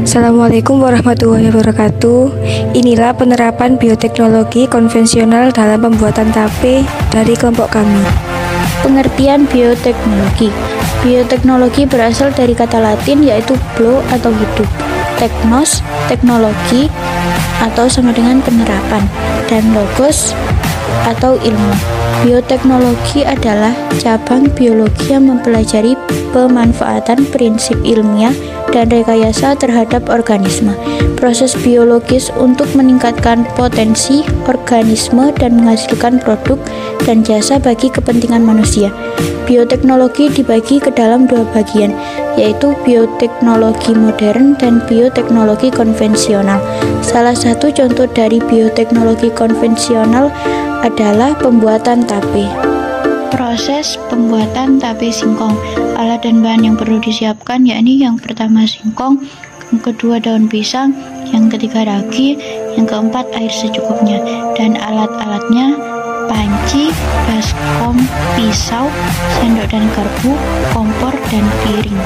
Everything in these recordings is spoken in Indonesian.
Assalamualaikum warahmatullahi wabarakatuh. Inilah penerapan bioteknologi konvensional dalam pembuatan tape dari kelompok kami. Pengertian bioteknologi. Bioteknologi berasal dari kata Latin yaitu bio atau hidup, teknos, teknologi atau sama dengan penerapan, dan logos atau ilmu. Bioteknologi adalah cabang biologi yang mempelajari pemanfaatan prinsip ilmiah dan rekayasa terhadap organisme, proses biologis untuk meningkatkan potensi organisme dan menghasilkan produk dan jasa bagi kepentingan manusia. Bioteknologi dibagi ke dalam dua bagian, yaitu bioteknologi modern dan bioteknologi konvensional. Salah satu contoh dari bioteknologi konvensional adalah pembuatan tape. Proses pembuatan tape singkong. Alat dan bahan yang perlu disiapkan yakni yang pertama singkong, yang kedua daun pisang, yang ketiga ragi, yang keempat air secukupnya, dan alat-alatnya panci, baskom, pisau, sendok dan garpu, kompor, dan piring.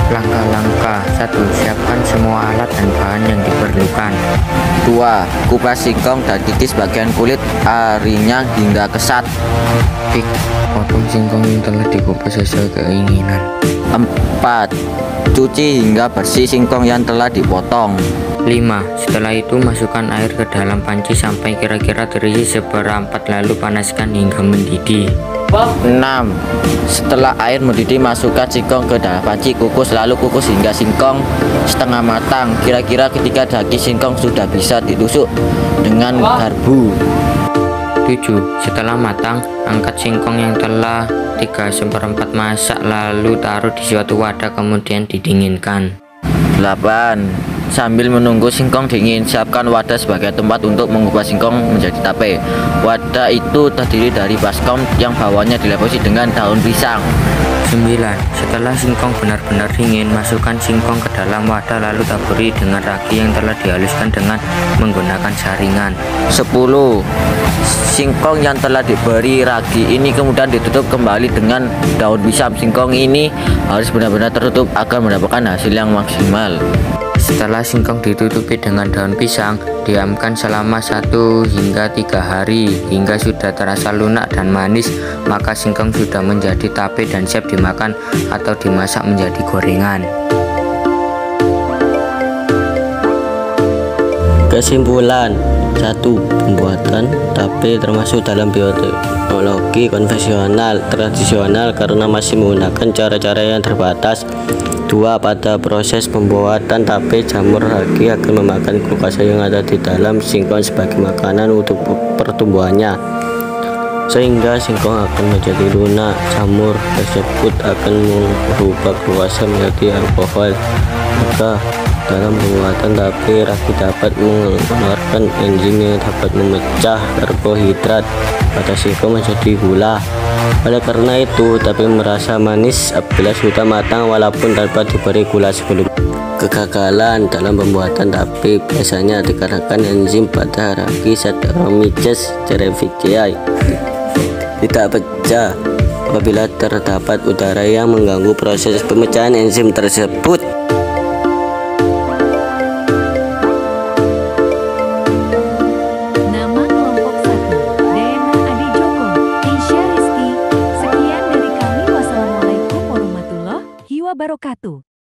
Langkah-langkah: 1. Siapkan semua alat dan bahan yang diperlukan. 2. Kupas singkong dan kikis bagian kulit arinya hingga kesat. Potong singkong yang telah dikupas sesuai keinginan. 4. Cuci hingga bersih singkong yang telah dipotong. 5. Setelah itu masukkan air ke dalam panci sampai kira-kira terisi seperempat, lalu panaskan hingga mendidih. 6. Setelah air mendidih, masukkan singkong ke dalam panci, kukus, lalu kukus hingga singkong setengah matang. Kira-kira ketika daging singkong sudah bisa ditusuk dengan garpu. 7. Setelah matang, angkat singkong yang telah 3/4 masak, lalu taruh di suatu wadah, kemudian didinginkan. 8. Sambil menunggu singkong dingin, siapkan wadah sebagai tempat untuk mengubah singkong menjadi tape. Wadah itu terdiri dari baskom yang bawahnya dilapisi dengan daun pisang. 9. Setelah singkong benar-benar dingin, masukkan singkong ke dalam wadah, lalu taburi dengan ragi yang telah dihaluskan dengan menggunakan saringan. 10. Singkong yang telah diberi ragi ini kemudian ditutup kembali dengan daun pisang. Singkong ini harus benar-benar tertutup agar mendapatkan hasil yang maksimal. Setelah singkong ditutupi dengan daun pisang, diamkan selama 1 hingga 3 hari hingga sudah terasa lunak dan manis, maka singkong sudah menjadi tape dan siap dimakan atau dimasak menjadi gorengan. Kesimpulan: 1. Pembuatan tape termasuk dalam bioteknologi konvensional tradisional karena masih menggunakan cara-cara yang terbatas. 2. Pada proses pembuatan tape, jamur ragi akan memakan glukosa yang ada di dalam singkong sebagai makanan untuk pertumbuhannya, sehingga singkong akan menjadi lunak. Jamur tersebut akan merubah glukosa menjadi alkohol. Maka dalam pembuatan tape, ragi dapat mengeluarkan enzim yang dapat memecah karbohidrat pada singkong menjadi gula. Oleh karena itu, tape merasa manis apabila sudah matang walaupun tanpa diberi gula sebelumnya. Kegagalan dalam pembuatan tape biasanya dikarenakan enzim pada ragi Saccharomyces cerevisiae tidak pecah apabila terdapat udara yang mengganggu proses pemecahan enzim tersebut. Wabarakatuh.